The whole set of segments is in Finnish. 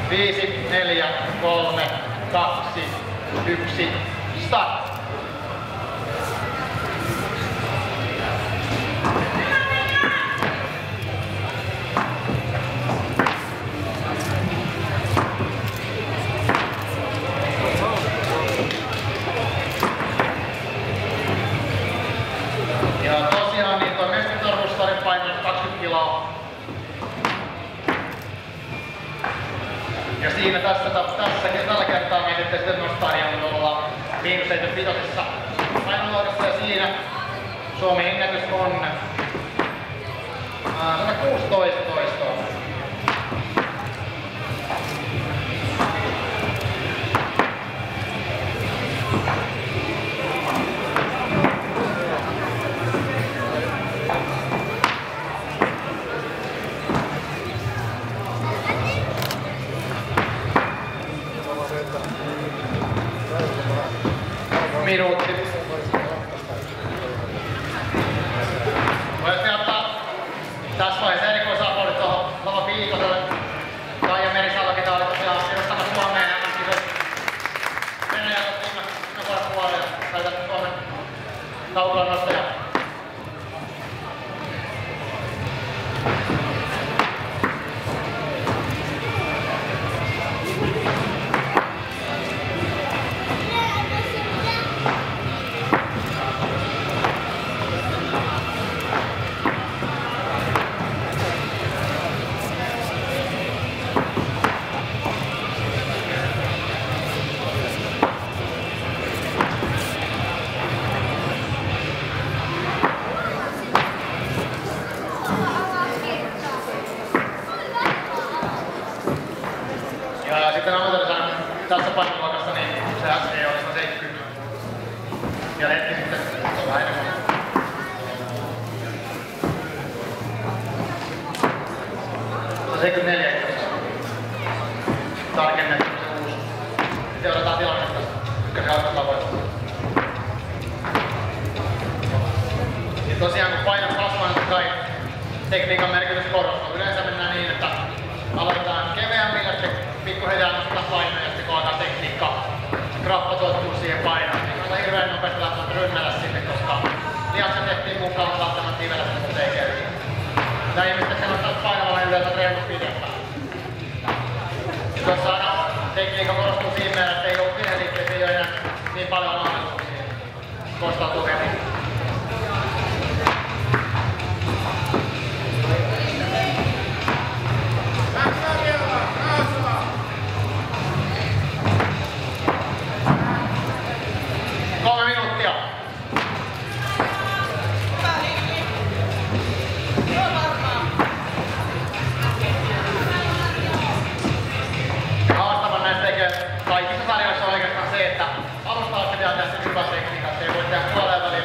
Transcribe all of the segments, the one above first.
5, 4, 3, 2, 1, start! Ja tosiaan niin tuo mestarussarin paino 20 kiloa. Ja siinä tällä kertaa mietitte sitten nostaa niin ollaan miinus 75 painoluokassa ja siinä Suomen ennätys on 116 toistoa. Minuutti. Voisi ottaa tässä vaiheessa erikoisapuolit tuohon Viitoselle. Kaija Merisalokin tää oli tosiaan edustamassa Suomeen MM-kisot. Venäjä otti viime vuoden puolella ja sai tänne Suomen kaukolan nostaja. Ja sitten ammatillisen tässä painoluokassa niin se SE oli 170. Ja hetki sitten se on vähän enemmän. Se 74 itse asiassa. Tarkennettu se uusi. Sitten otetaan tilannetta ykkösen alkutavoista. Ja tosiaan kun paino kasvaa, niin kai tekniikan merkitys korostuu. Yleensä mennään niin, että aloitetaan keveämmillä, että pikkuhiljaa nostetaan painoja ja sitten kun alkaa tekniikka, se krappa tottuu siihen painoon. Niin kannattaa hirveän nopeasti lähteä rynnällä sinne, koska lihaksen tehtiin mukaan saattamaan nivelästä, mutta ei kerran. Tää ihmiset kannattaa painavalla yleensä treenut pidempään. Tuossa aina tekniikka korostuu siinä mielessä, että ei ole virheliikkeet, ei ole enää niin paljon mahdollisuuksia kostautua heti. Kaikissa sarjoissa on oikeastaan se, että alusta asti pitää tehdä se hyvä tekniikka, ettei voi tehdä puoleen väliin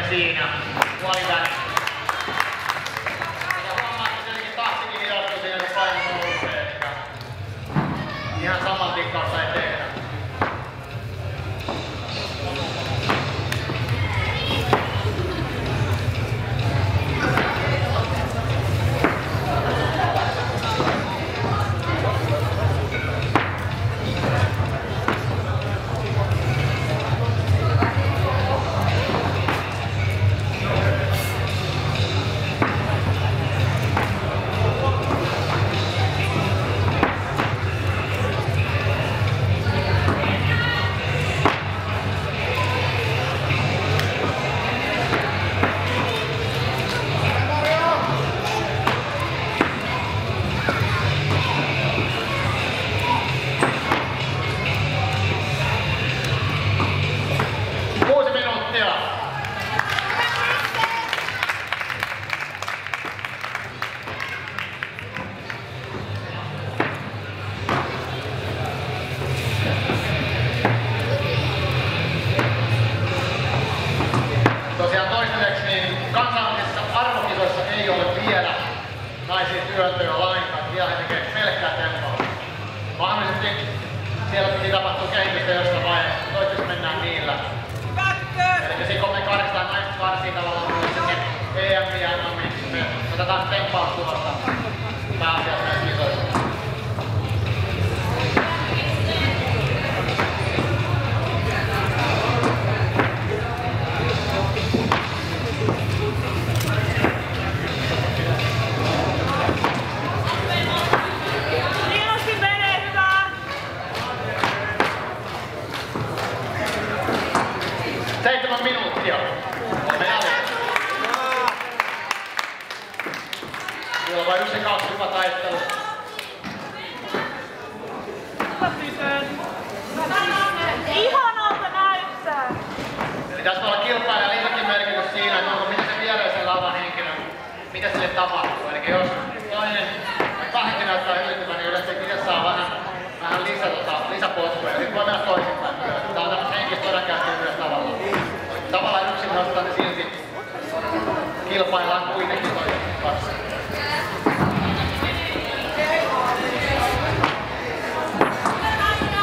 siinä puoliväliin. Ja huomaa, että tietenkin tahtikin hidastuu siinä, kun paino nousee. Ihan saman tikkausta ei tehdä. Työntöä lainkaan, vielä he tekee pelkkää tempoa. Mahdollisesti siellä piti tapahtua kehitystä jossain vaiheessa, toivottavasti mennään niillä. Eli siinä kun me karsitaan naista karsiin tavallaan myös EM ja me otetaan temppaa tuosta pääasiassa näissä kisoissa. Siellä on vain 1 ja 2 hyvä taittelu. Ihanalta näyttää! Eli tässä voi olla kilpailija lisäkin merkitys siinä, että onko mitä se viereisen lauvan henkilö, mitä sille tapahtuu. Eli jos toinen kahdenki näyttää yllättävän, niin yleensä itse saa vähän lisäpotkuja. Ja sitten voi mennä toisinpäin myös. Tää on tämmöistä henkistä sodankäyntiä myös tavallaan. Tavallaan yksin nostaa, niin silti kilpaillaan kuitenkin toisen kanssa.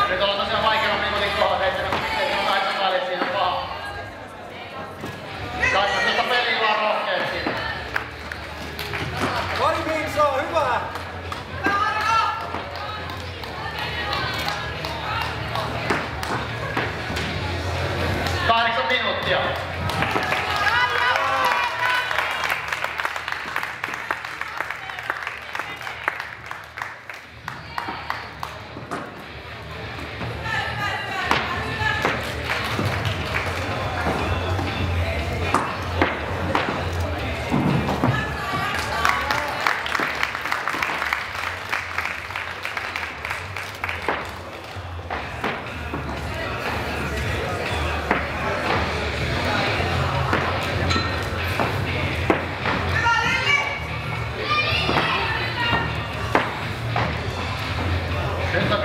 Nyt ollaan tosiaan vaikeamman minuutin kohdalla 7 väliin, siinä on paha. Saisi tuosta peliä vaan rohkeasti. Oikein, se on hyvä! 8 minuuttia. Nyt on